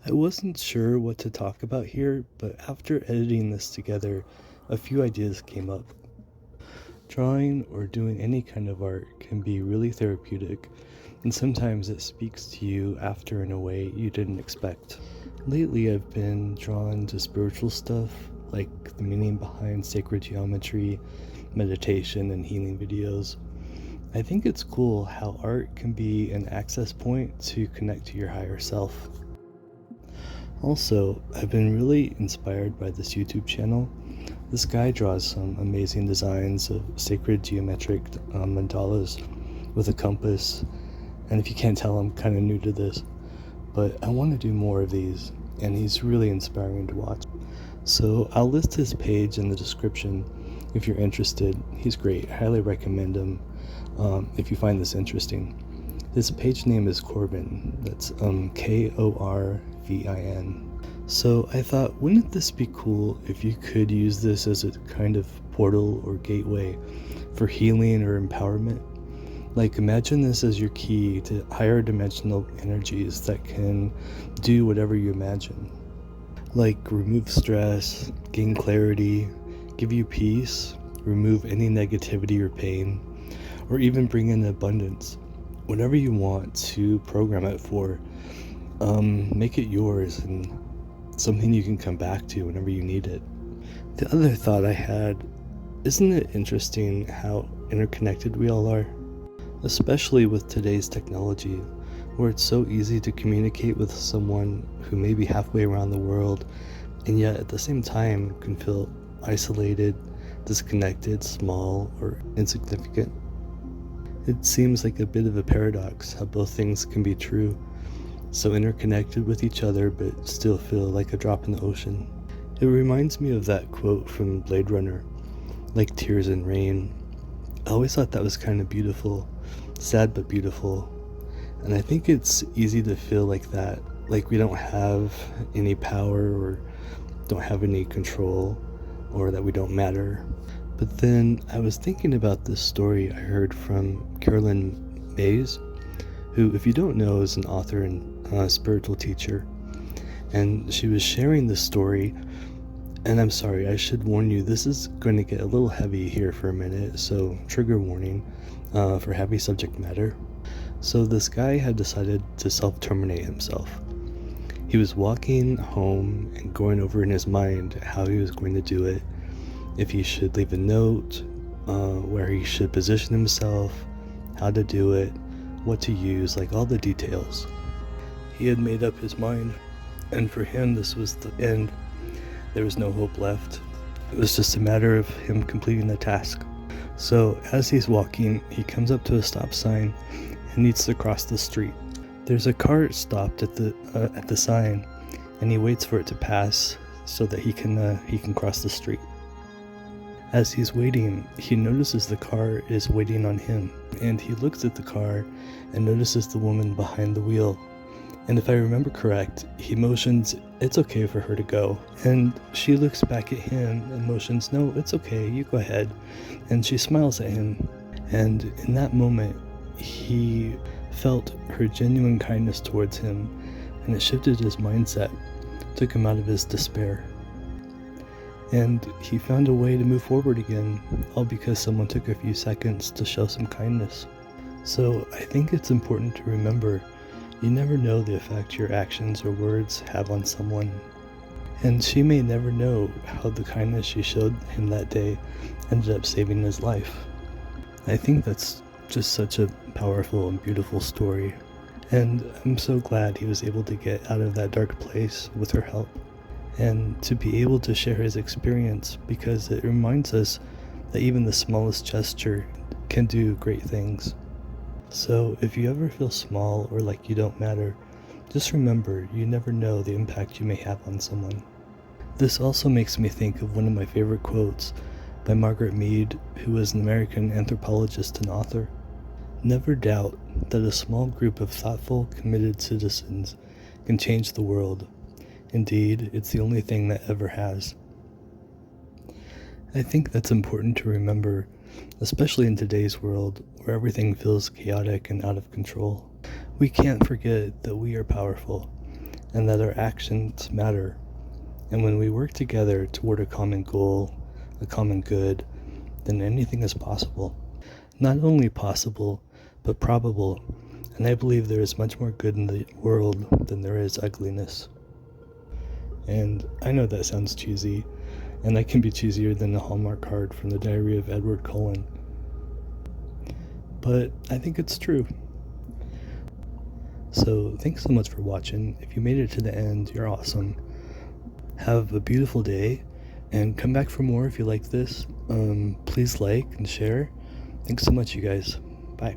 I wasn't sure what to talk about here, but after editing this together, a few ideas came up. Drawing or doing any kind of art can be really therapeutic, and sometimes it speaks to you after in a way you didn't expect. Lately, I've been drawn to spiritual stuff, like the meaning behind sacred geometry, meditation, and healing videos. I think it's cool how art can be an access point to connect to your higher self. Also, I've been really inspired by this YouTube channel. This guy draws some amazing designs of sacred geometric mandalas with a compass. And if you can't tell, I'm kind of new to this, but I want to do more of these, and he's really inspiring to watch. So I'll list his page in the description if you're interested. He's great. I highly recommend him if you find this interesting. His page name is Corbin. That's Korvin. So I thought, wouldn't this be cool if you could use this as a kind of portal or gateway for healing or empowerment? Like, imagine this as your key to higher dimensional energies that can do whatever you imagine. Like, remove stress, gain clarity, give you peace, remove any negativity or pain, or even bring in abundance. Whatever you want to program it for, make it yours and something you can come back to whenever you need it. The other thought I had, isn't it interesting how interconnected we all are? Especially with today's technology, where it's so easy to communicate with someone who may be halfway around the world, and yet at the same time can feel isolated, disconnected, small, or insignificant. It seems like a bit of a paradox how both things can be true, so interconnected with each other but still feel like a drop in the ocean. It reminds me of that quote from Blade Runner, like tears in rain. I always thought that was kind of beautiful, sad but beautiful, and I think it's easy to feel like that, like we don't have any power or don't have any control, or that we don't matter. But then I was thinking about this story I heard from Carolyn Mays, who, if you don't know, is an author and spiritual teacher, and she was sharing this story. And I'm sorry, I should warn you, this is going to get a little heavy here for a minute, so trigger warning for heavy subject matter. So this guy had decided to self-terminate himself. He was walking home and going over in his mind how he was going to do it, if he should leave a note, where he should position himself, how to do it, what to use, like all the details. He had made up his mind, and for him this was the end. There was no hope left. It was just a matter of him completing the task. So as he's walking, he comes up to a stop sign and needs to cross the street. There's a car stopped at the sign, and he waits for it to pass so that he can cross the street. As he's waiting, he notices the car is waiting on him, and he looks at the car and notices the woman behind the wheel. And if I remember correct, he motions it's okay for her to go, and she looks back at him and motions, no, it's okay, you go ahead. And she smiles at him, and in that moment he felt her genuine kindness towards him, and it shifted his mindset, took him out of his despair. And he found a way to move forward again, all because someone took a few seconds to show some kindness. So I think it's important to remember, you never know the effect your actions or words have on someone. And she may never know how the kindness she showed him that day ended up saving his life. I think that's just such a powerful and beautiful story. And I'm so glad he was able to get out of that dark place with her help, and to be able to share his experience, because it reminds us that even the smallest gesture can do great things. So if you ever feel small or like you don't matter, just remember you never know the impact you may have on someone. This also makes me think of one of my favorite quotes by Margaret Mead, who was an American anthropologist and author. Never doubt that a small group of thoughtful, committed citizens can change the world. Indeed, it's the only thing that ever has. I think that's important to remember, especially in today's world where everything feels chaotic and out of control. We can't forget that we are powerful, and that our actions matter. And when we work together toward a common goal, a common good, then anything is possible. Not only possible, but probable. And I believe there is much more good in the world than there is ugliness. And I know that sounds cheesy, and that can be cheesier than the Hallmark card from the Diary of Edward Cullen. But I think it's true. So thanks so much for watching. If you made it to the end, you're awesome. Have a beautiful day, and come back for more if you like this. Please like and share. Thanks so much, you guys. Bye.